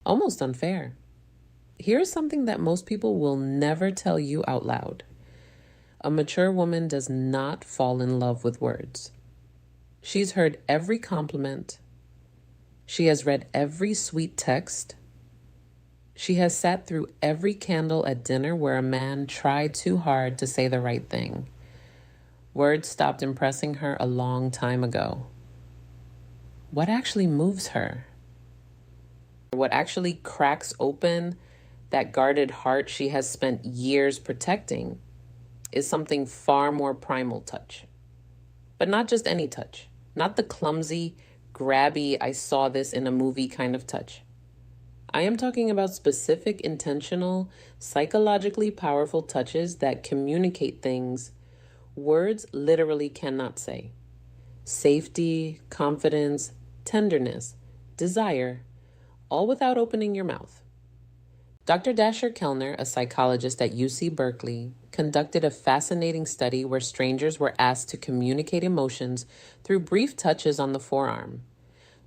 Almost unfair. Here's something that most people will never tell you out loud. A mature woman does not fall in love with words. She's heard every compliment. She has read every sweet text. She has sat through every candle at dinner where a man tried too hard to say the right thing. Words stopped impressing her a long time ago. What actually moves her? What actually cracks open that guarded heart she has spent years protecting is something far more primal: touch. But not just any touch. Not the clumsy, grabby, I saw this in a movie kind of touch. I am talking about specific, intentional, psychologically powerful touches that communicate things words literally cannot say. Safety, confidence, tenderness, desire, all without opening your mouth. Dr. Dasher Kellner, a psychologist at UC Berkeley, conducted a fascinating study where strangers were asked to communicate emotions through brief touches on the forearm.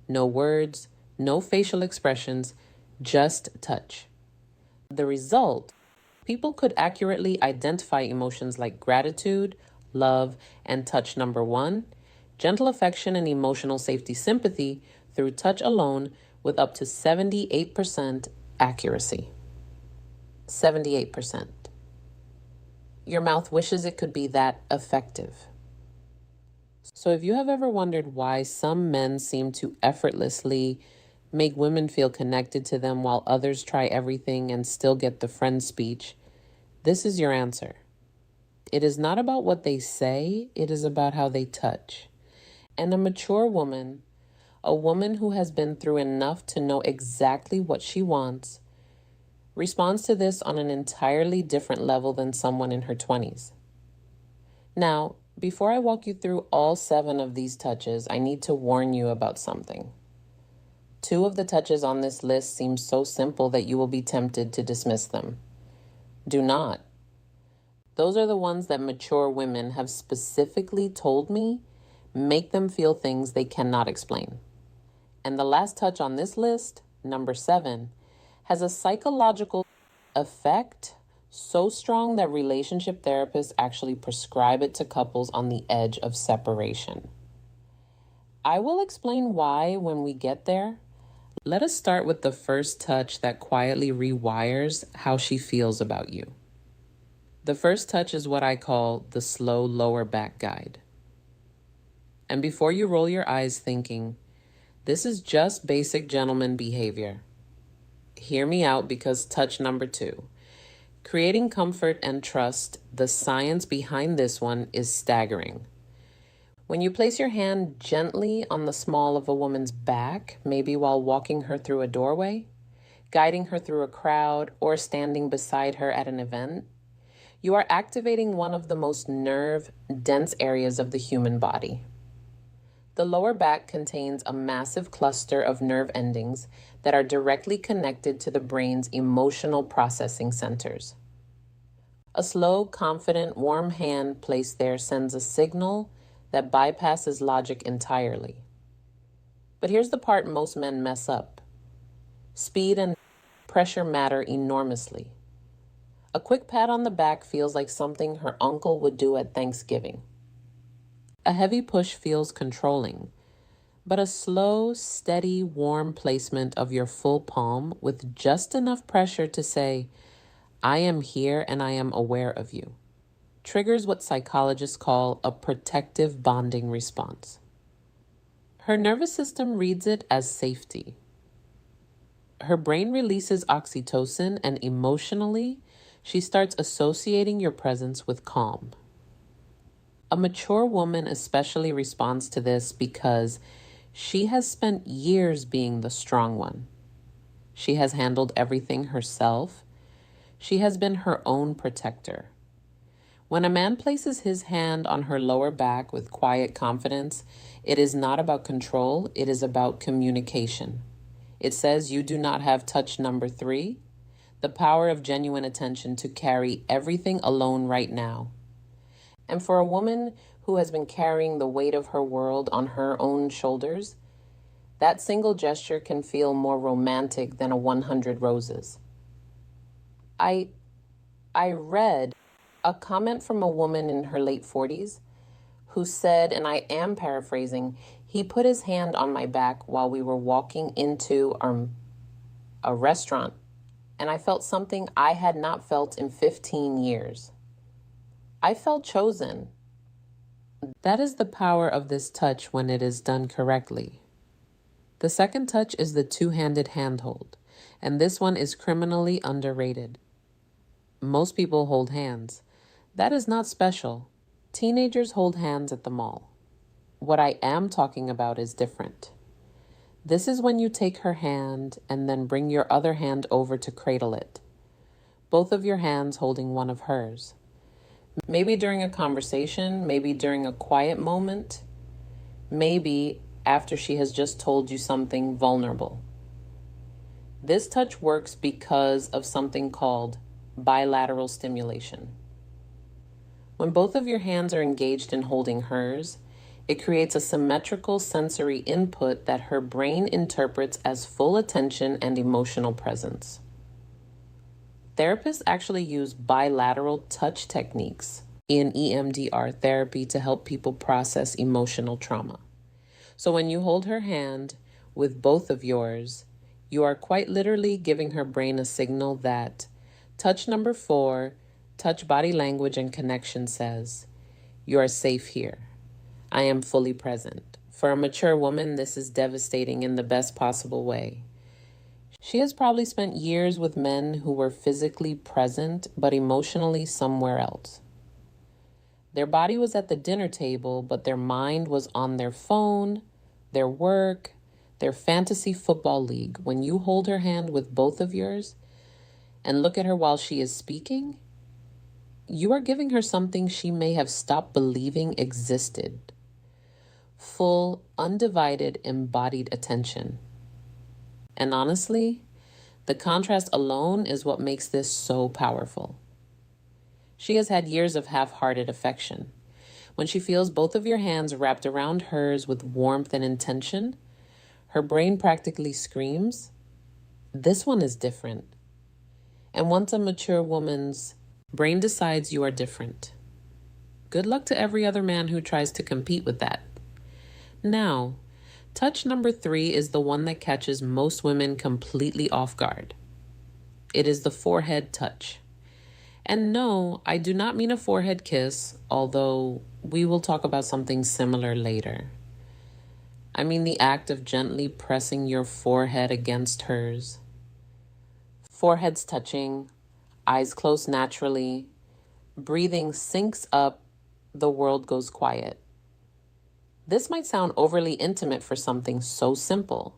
No words, no facial expressions, just touch. The result, people could accurately identify emotions like gratitude, love, and touch number 1, gentle affection and emotional safety sympathy through touch alone with up to 78% accuracy. 78%. Your mouth wishes it could be that effective. So if you have ever wondered why some men seem to effortlessly make women feel connected to them while others try everything and still get the friend speech, this is your answer. It is not about what they say, it is about how they touch. And a mature woman, a woman who has been through enough to know exactly what she wants, responds to this on an entirely different level than someone in her 20s. Now, before I walk you through all 7 of these touches, I need to warn you about something. 2 of the touches on this list seem so simple that you will be tempted to dismiss them. Do not. Those are the ones that mature women have specifically told me make them feel things they cannot explain. And the last touch on this list, number 7, has a psychological effect so strong that relationship therapists actually prescribe it to couples on the edge of separation. I will explain why when we get there. Let us start with the first touch that quietly rewires how she feels about you. The first touch is what I call the slow lower back guide. And before you roll your eyes thinking, this is just basic gentleman behavior, hear me out, because touch number 2, creating comfort and trust, the science behind this one is staggering. When you place your hand gently on the small of a woman's back, maybe while walking her through a doorway, guiding her through a crowd, or standing beside her at an event, you are activating one of the most nerve-dense areas of the human body. The lower back contains a massive cluster of nerve endings that are directly connected to the brain's emotional processing centers. A slow, confident, warm hand placed there sends a signal that bypasses logic entirely. But here's the part most men mess up. Speed and pressure matter enormously. A quick pat on the back feels like something her uncle would do at Thanksgiving. A heavy push feels controlling, but a slow, steady, warm placement of your full palm with just enough pressure to say, I am here and I am aware of you, triggers what psychologists call a protective bonding response. Her nervous system reads it as safety. Her brain releases oxytocin, and emotionally, she starts associating your presence with calm. A mature woman especially responds to this because she has spent years being the strong one. She has handled everything herself. She has been her own protector. When a man places his hand on her lower back with quiet confidence, it is not about control, it is about communication. It says you do not have touch number 3, the power of genuine attention to carry everything alone right now. And for a woman who has been carrying the weight of her world on her own shoulders, That single gesture can feel more romantic than a 100 roses. I read a comment from a woman in her late 40s who said, and I am paraphrasing, he put his hand on my back while we were walking into a restaurant, and I felt something I had not felt in 15 years. I felt chosen. That is the power of this touch when it is done correctly. The second touch is the two-handed handhold, and this one is criminally underrated. Most people hold hands. That is not special. Teenagers hold hands at the mall. What I am talking about is different. This is when you take her hand and then bring your other hand over to cradle it. Both of your hands holding one of hers. Maybe during a conversation, maybe during a quiet moment, maybe after she has just told you something vulnerable. This touch works because of something called bilateral stimulation. When both of your hands are engaged in holding hers, it creates a symmetrical sensory input that her brain interprets as full attention and emotional presence. Therapists actually use bilateral touch techniques in EMDR therapy to help people process emotional trauma. So when you hold her hand with both of yours, you are quite literally giving her brain a signal that touch number 4, touch body language and connection says, you are safe here. I am fully present. For a mature woman, this is devastating in the best possible way. She has probably spent years with men who were physically present, but emotionally somewhere else. Their body was at the dinner table, but their mind was on their phone, their work, their fantasy football league. When you hold her hand with both of yours and look at her while she is speaking, you are giving her something she may have stopped believing existed. Full, undivided, embodied attention. And honestly, the contrast alone is what makes this so powerful. She has had years of half-hearted affection. When she feels both of your hands wrapped around hers with warmth and intention, her brain practically screams, this one is different. And once a mature woman's brain decides you are different, good luck to every other man who tries to compete with that. Now, touch number 3 is the one that catches most women completely off guard. It is the forehead touch. And no, I do not mean a forehead kiss, although we will talk about something similar later. I mean the act of gently pressing your forehead against hers. Foreheads touching, eyes closed naturally, breathing syncs up, the world goes quiet. This might sound overly intimate for something so simple,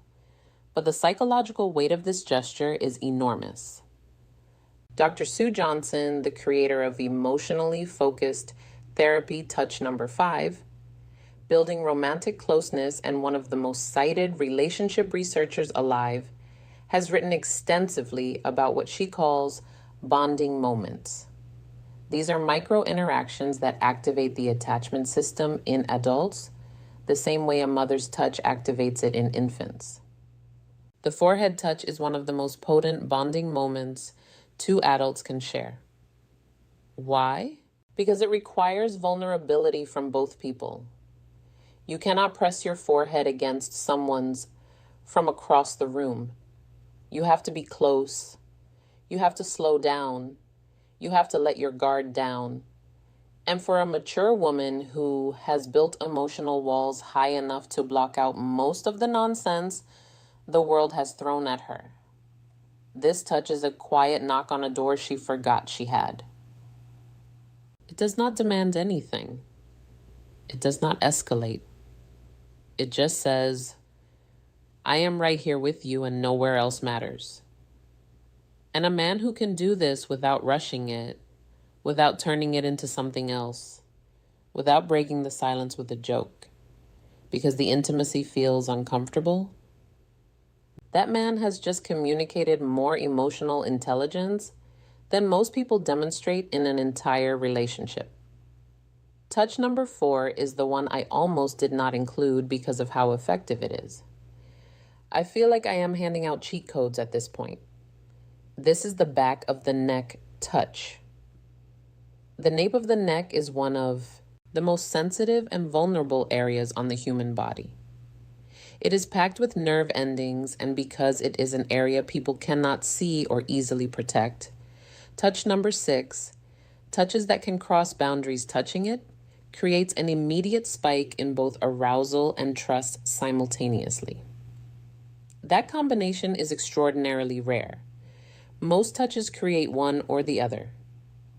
but the psychological weight of this gesture is enormous. Dr. Sue Johnson, the creator of emotionally focused therapy touch number 5, building romantic closeness and one of the most cited relationship researchers alive, has written extensively about what she calls bonding moments. These are micro interactions that activate the attachment system in adults, the same way a mother's touch activates it in infants. The forehead touch is one of the most potent bonding moments two adults can share. Why? Because it requires vulnerability from both people. You cannot press your forehead against someone's from across the room. You have to be close. You have to slow down. You have to let your guard down. And for a mature woman who has built emotional walls high enough to block out most of the nonsense the world has thrown at her, this touch is a quiet knock on a door she forgot she had. It does not demand anything. It does not escalate. It just says, I am right here with you and nowhere else matters. And a man who can do this without rushing it, without turning it into something else, without breaking the silence with a joke, because the intimacy feels uncomfortable, that man has just communicated more emotional intelligence than most people demonstrate in an entire relationship. Touch number 4 is the one I almost did not include because of how effective it is. I feel like I am handing out cheat codes at this point. This is the back of the neck touch. The nape of the neck is one of the most sensitive and vulnerable areas on the human body. It is packed with nerve endings, and because it is an area people cannot see or easily protect, touch number 6, touches that can cross boundaries touching it, creates an immediate spike in both arousal and trust simultaneously. That combination is extraordinarily rare. Most touches create one or the other.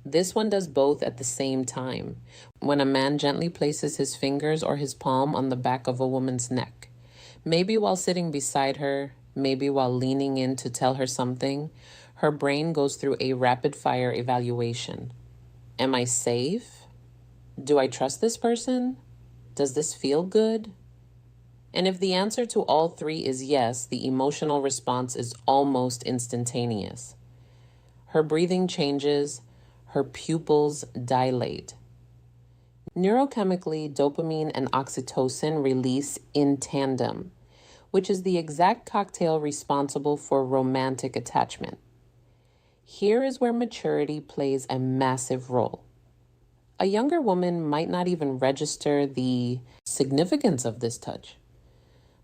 This one does both at the same time, when a man gently places his fingers or his palm on the back of a woman's neck. Maybe while sitting beside her, maybe while leaning in to tell her something, her brain goes through a rapid-fire evaluation. Am I safe? Do I trust this person? Does this feel good? And if the answer to all three is yes, the emotional response is almost instantaneous. Her breathing changes, her pupils dilate. Neurochemically, dopamine and oxytocin release in tandem, which is the exact cocktail responsible for romantic attachment. Here is where maturity plays a massive role. A younger woman might not even register the significance of this touch.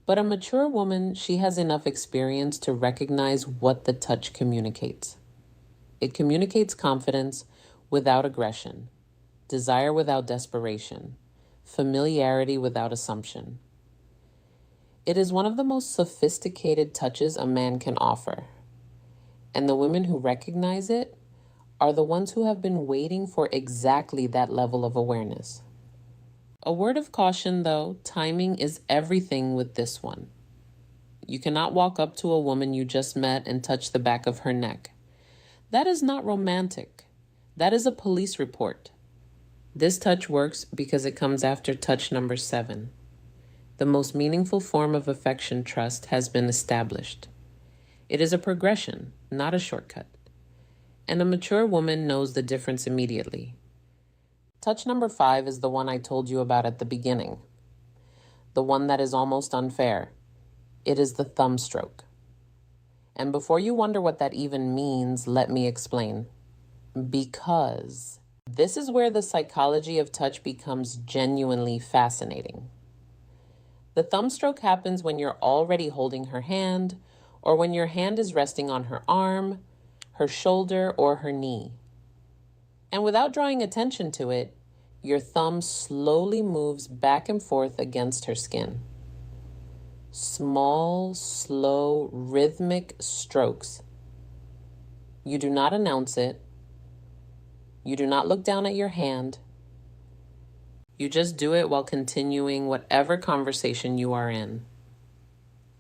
But a mature woman, she has enough experience to recognize what the touch communicates. It communicates confidence without aggression, desire without desperation, familiarity without assumption. It is one of the most sophisticated touches a man can offer. And the women who recognize it are the ones who have been waiting for exactly that level of awareness. A word of caution, though, timing is everything with this one. You cannot walk up to a woman you just met and touch the back of her neck. That is not romantic. That is a police report. This touch works because it comes after touch number 7. The most meaningful form of affection trust has been established. It is a progression, not a shortcut. And a mature woman knows the difference immediately. Touch number 5 is the one I told you about at the beginning. The one that is almost unfair. It is the thumb stroke. And before you wonder what that even means, let me explain. Because this is where the psychology of touch becomes genuinely fascinating. The thumb stroke happens when you're already holding her hand, or when your hand is resting on her arm, her shoulder, or her knee. And without drawing attention to it, your thumb slowly moves back and forth against her skin. Small, slow, rhythmic strokes. You do not announce it. You do not look down at your hand. You just do it while continuing whatever conversation you are in.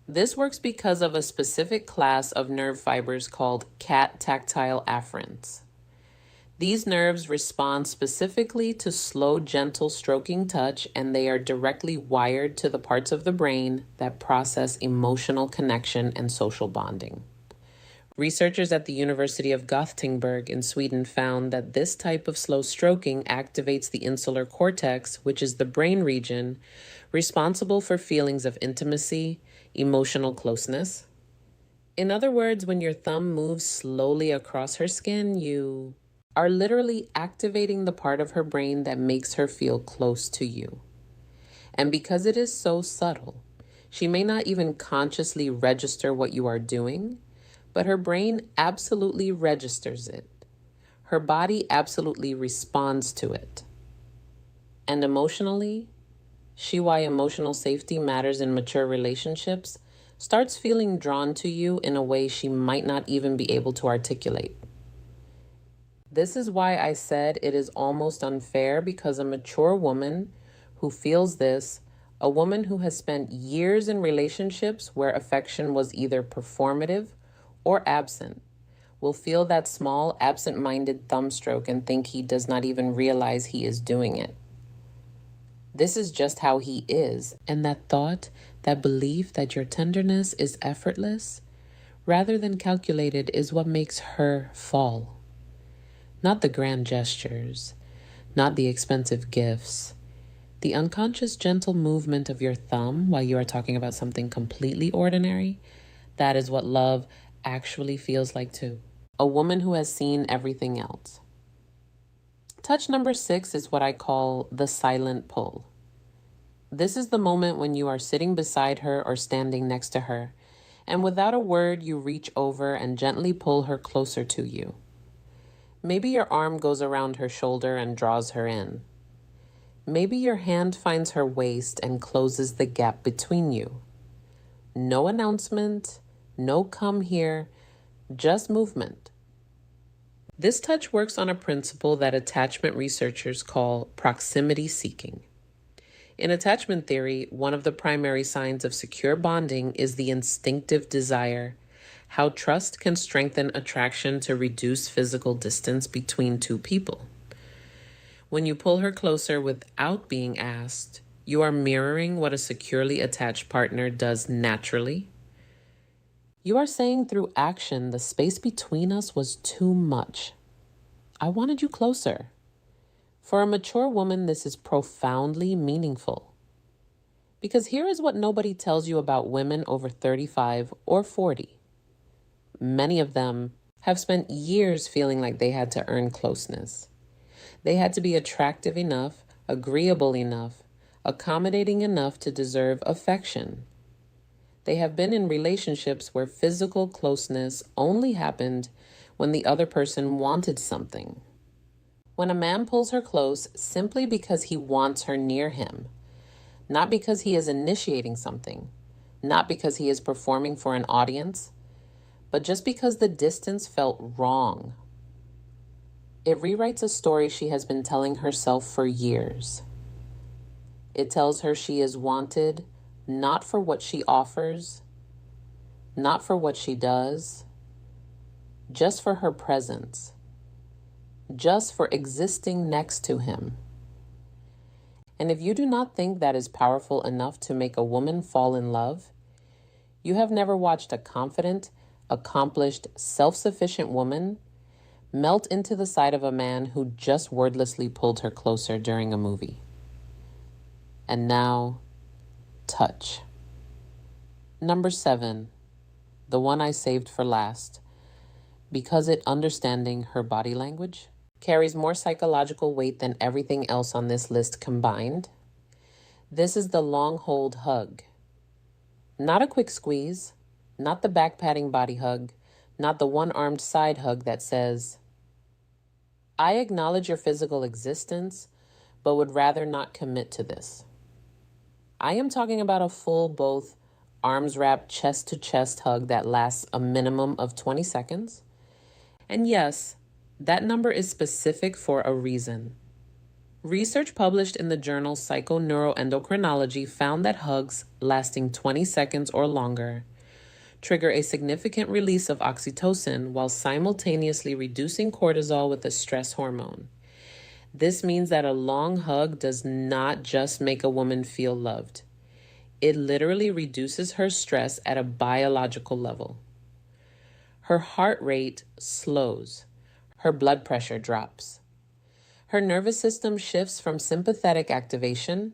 This works because of a specific class of nerve fibers called cat tactile afferents. These nerves respond specifically to slow, gentle stroking touch, and they are directly wired to the parts of the brain that process emotional connection and social bonding. Researchers at the University of Gothenburg in Sweden found that this type of slow stroking activates the insular cortex, which is the brain region responsible for feelings of intimacy, emotional closeness. In other words, when your thumb moves slowly across her skin, you are literally activating the part of her brain that makes her feel close to you. And because it is so subtle, she may not even consciously register what you are doing, but her brain absolutely registers it. Her body absolutely responds to it. And emotionally, why emotional safety matters in mature relationships, starts feeling drawn to you in a way she might not even be able to articulate. This is why I said it is almost unfair, because a mature woman who feels this, a woman who has spent years in relationships where affection was either performative or absent, will feel that small, absent-minded thumb stroke and think he does not even realize he is doing it. This is just how he is, and that thought, that belief that your tenderness is effortless, rather than calculated, is what makes her fall. Not the grand gestures, not the expensive gifts, The unconscious gentle movement of your thumb while you are talking about something completely ordinary, that is what love actually feels like too. A woman who has seen everything else. Touch number 6 is what I call the silent pull. This is the moment when you are sitting beside her or standing next to her, and without a word, you reach over and gently pull her closer to you. Maybe your arm goes around her shoulder and draws her in. Maybe your hand finds her waist and closes the gap between you. No announcement, no come here, just movement. This touch works on a principle that attachment researchers call proximity seeking. In attachment theory, one of the primary signs of secure bonding is the instinctive desire, how trust can strengthen attraction to reduce physical distance between two people. When you pull her closer without being asked, you are mirroring what a securely attached partner does naturally. You are saying through action, the space between us was too much. I wanted you closer. For a mature woman, this is profoundly meaningful. Because here is what nobody tells you about women over 35 or 40. Many of them have spent years feeling like they had to earn closeness. They had to be attractive enough, agreeable enough, accommodating enough to deserve affection. They have been in relationships where physical closeness only happened when the other person wanted something. When a man pulls her close simply because he wants her near him, not because he is initiating something, not because he is performing for an audience, but just because the distance felt wrong. It rewrites a story she has been telling herself for years. It tells her she is wanted not for what she offers, not for what she does, just for her presence, just for existing next to him. And if you do not think that is powerful enough to make a woman fall in love, you have never watched a confident, accomplished, self-sufficient woman melt into the side of a man who just wordlessly pulled her closer during a movie. And now, touch. Number 7, the one I saved for last, because it understanding her body language carries more psychological weight than everything else on this list combined. This is the long hold hug. Not a quick squeeze, not the back patting body hug, not the one-armed side hug that says, I acknowledge your physical existence, but would rather not commit to this. I am talking about a full, both arms wrapped chest-to-chest hug that lasts a minimum of 20 seconds. And yes, that number is specific for a reason. Research published in the journal Psychoneuroendocrinology found that hugs lasting 20 seconds or longer trigger a significant release of oxytocin while simultaneously reducing cortisol with the stress hormone. This means that a long hug does not just make a woman feel loved. It literally reduces her stress at a biological level. Her heart rate slows. Her blood pressure drops. Her nervous system shifts from sympathetic activation,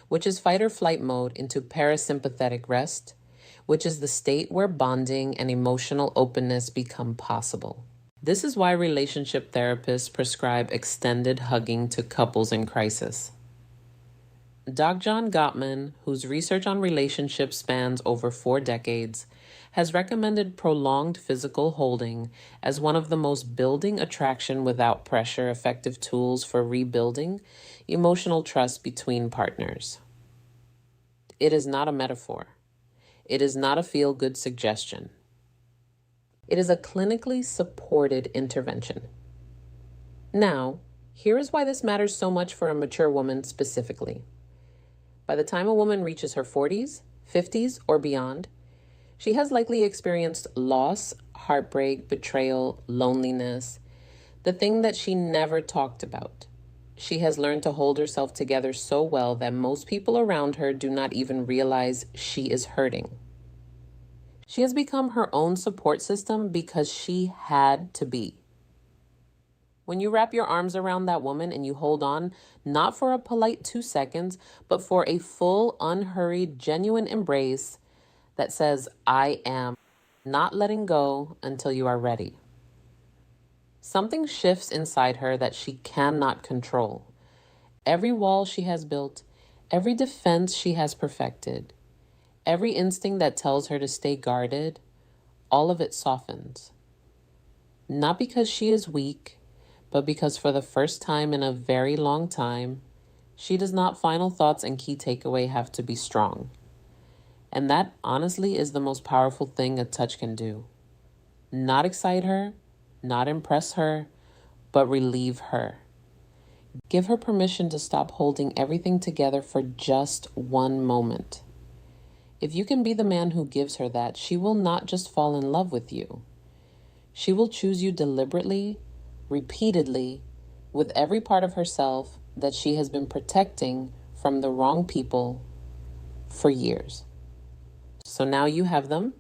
which is fight or flight mode, into parasympathetic rest, which is the state where bonding and emotional openness become possible. This is why relationship therapists prescribe extended hugging to couples in crisis. Dr. John Gottman, whose research on relationships spans over 4 decades, has recommended prolonged physical holding as one of the most building attraction without pressure effective tools for rebuilding emotional trust between partners. It is not a metaphor. It is not a feel-good suggestion. It is a clinically supported intervention. Now, here is why this matters so much for a mature woman specifically. By the time a woman reaches her 40s, 50s, or beyond, she has likely experienced loss, heartbreak, betrayal, loneliness, the thing that she never talked about. She has learned to hold herself together so well that most people around her do not even realize she is hurting. She has become her own support system because she had to be. When you wrap your arms around that woman and you hold on, not for a polite 2 seconds, but for a full, unhurried, genuine embrace that says, I am not letting go until you are ready. Something shifts inside her that she cannot control. Every wall she has built, every defense she has perfected, every instinct that tells her to stay guarded, all of it softens. Not because she is weak, but because for the first time in a very long time, she does not final thoughts and key takeaway have to be strong. And that honestly is the most powerful thing a touch can do. Not excite her, not impress her, but relieve her. Give her permission to stop holding everything together for just one moment. If you can be the man who gives her that, she will not just fall in love with you. She will choose you deliberately, repeatedly, with every part of herself that she has been protecting from the wrong people for years. So now you have them.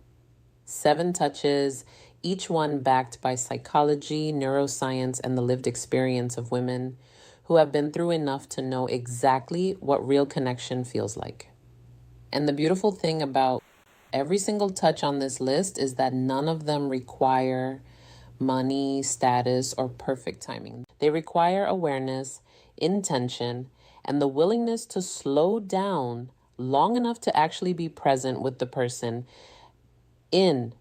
7 touches, each one backed by psychology, neuroscience, and the lived experience of women who have been through enough to know exactly what real connection feels like. And the beautiful thing about every single touch on this list is that none of them require money, status, or perfect timing. They require awareness, intention, and the willingness to slow down long enough to actually be present with the person in